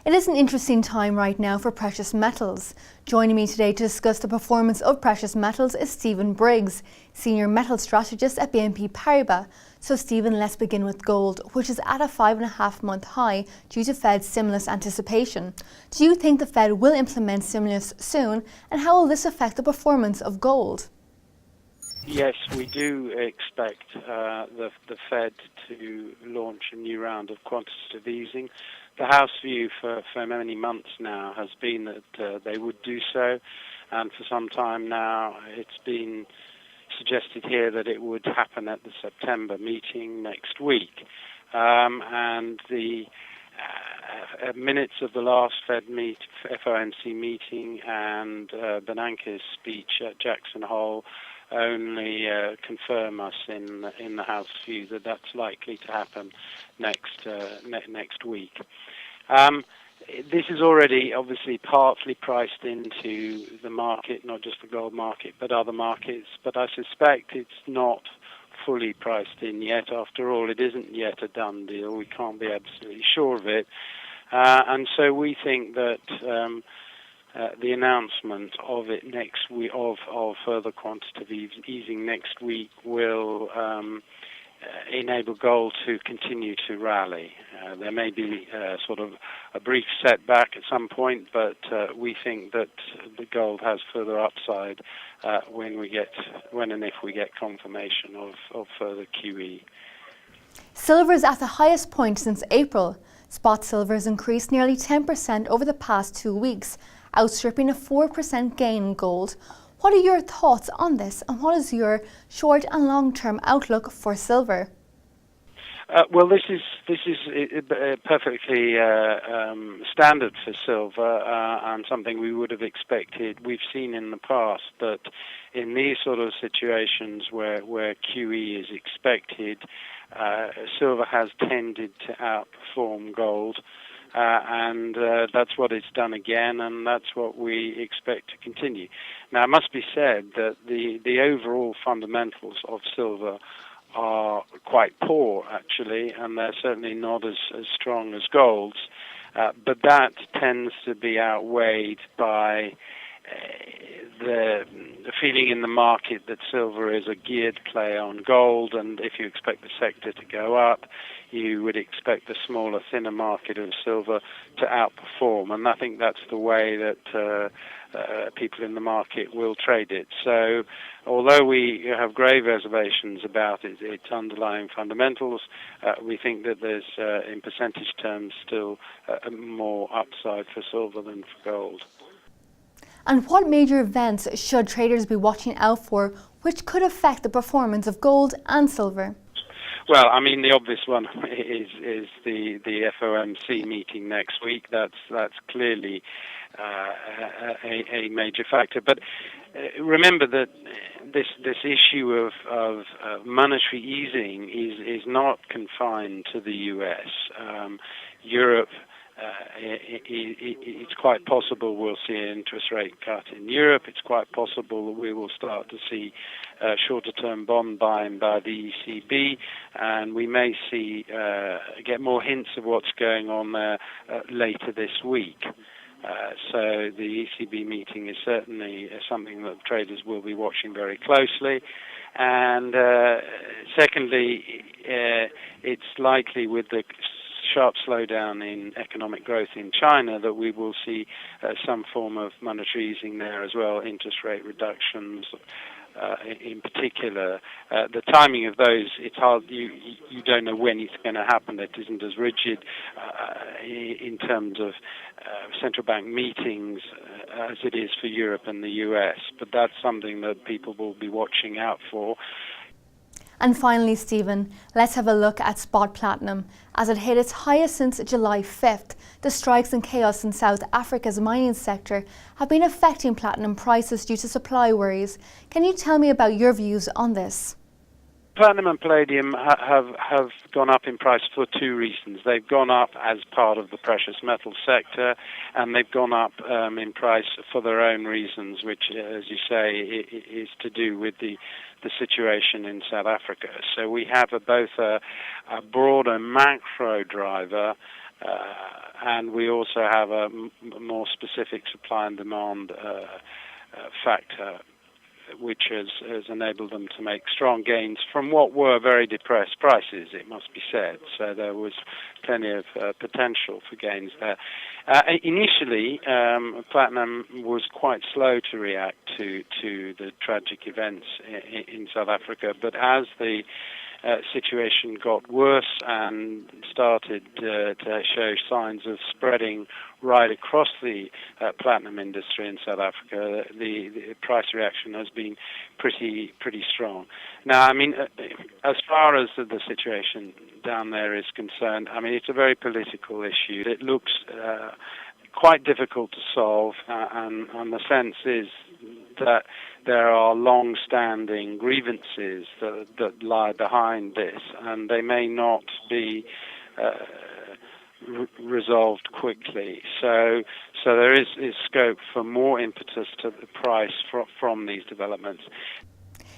It is an interesting time right now for precious metals. Joining me today to discuss the performance of precious metals is Stephen Briggs, Senior Metal Strategist at BNP Paribas. So Stephen, let's begin with gold, which is at a 5.5-month high due to Fed stimulus anticipation. Do you think the Fed will implement stimulus soon, and how will this affect the performance of gold? Yes, we do expect the Fed to launch a new round of quantitative easing. The House view for many months now has been that they would do so, and for some time now it's been suggested here that it would happen at the September meeting next week. And the minutes of the last FOMC meeting and Bernanke's speech at Jackson Hole only confirm us in the House view that that's likely to happen next week. This is already obviously partly priced into the market, not just the gold market, but other markets. But I suspect it's not fully priced in yet. After all, it isn't yet a done deal. We can't be absolutely sure of it. And so we think that the announcement of it next week, of further quantitative easing next week, will enable gold to continue to rally. There may be sort of a brief setback at some point, but we think that the gold has further upside when and if we get confirmation of further QE. Silver is at the highest point since April. Spot silver has increased nearly 10% over the past 2 weeks, outstripping a 4% gain in gold. What are your thoughts on this, and what is your short and long-term outlook for silver? Well, this is perfectly standard for silver and something we would have expected. We've seen in the past that in these sort of situations where QE is expected, silver has tended to outperform gold. And that's what it's done again, and that's what we expect to continue. Now, it must be said that the overall fundamentals of silver are quite poor, actually, and they're certainly not as strong as gold's. But that tends to be outweighed by the feeling in the market that silver is a geared play on gold, and if you expect the sector to go up, you would expect the smaller, thinner market of silver to outperform, and I think that's the way that people in the market will trade it. So although we have grave reservations about its underlying fundamentals, we think that there's, in percentage terms, still more upside for silver than for gold. And what major events should traders be watching out for which could affect the performance of gold and silver? Well, I mean, the obvious one is the FOMC meeting next week. That's clearly a major factor. But remember that this issue of monetary easing is not confined to the U.S. Europe. It's quite possible we'll see an interest rate cut in Europe. It's quite possible that we will start to see shorter-term bond buying by the ECB, and we may get more hints of what's going on there later this week. So the ECB meeting is certainly something that traders will be watching very closely. And secondly, it's likely with the sharp slowdown in economic growth in China that we will see some form of monetary easing there as well, interest rate reductions in particular. The timing of those, it's hard, you don't know when it's going to happen. It isn't as rigid in terms of central bank meetings as it is for Europe and the US, but that's something that people will be watching out for. And finally, Stephen, let's have a look at spot platinum. As it hit its highest since July 5th, the strikes and chaos in South Africa's mining sector have been affecting platinum prices due to supply worries. Can you tell me about your views on this? Platinum and palladium have gone up in price for two reasons. They've gone up as part of the precious metal sector, and they've gone up in price for their own reasons, which, as you say, is to do with the situation in South Africa. So we have both a broader macro driver and we also have a more specific supply and demand factor, which has enabled them to make strong gains from what were very depressed prices, it must be said. So there was plenty of potential for gains there. Initially, platinum was quite slow to react to the tragic events in South Africa, but as the situation got worse and started to show signs of spreading right across the platinum industry in South Africa, the price reaction has been pretty strong. Now, I mean, as far as the situation down there is concerned, I mean, it's a very political issue. It looks quite difficult to solve, and the sense is that there are long-standing grievances that lie behind this, and they may not be resolved quickly. So there is scope for more impetus to the price from these developments.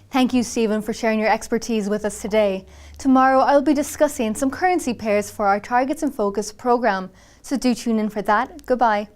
Thank you, Stephen, for sharing your expertise with us today. Tomorrow I'll be discussing some currency pairs for our Targets in Focus programme, so do tune in for that. Goodbye.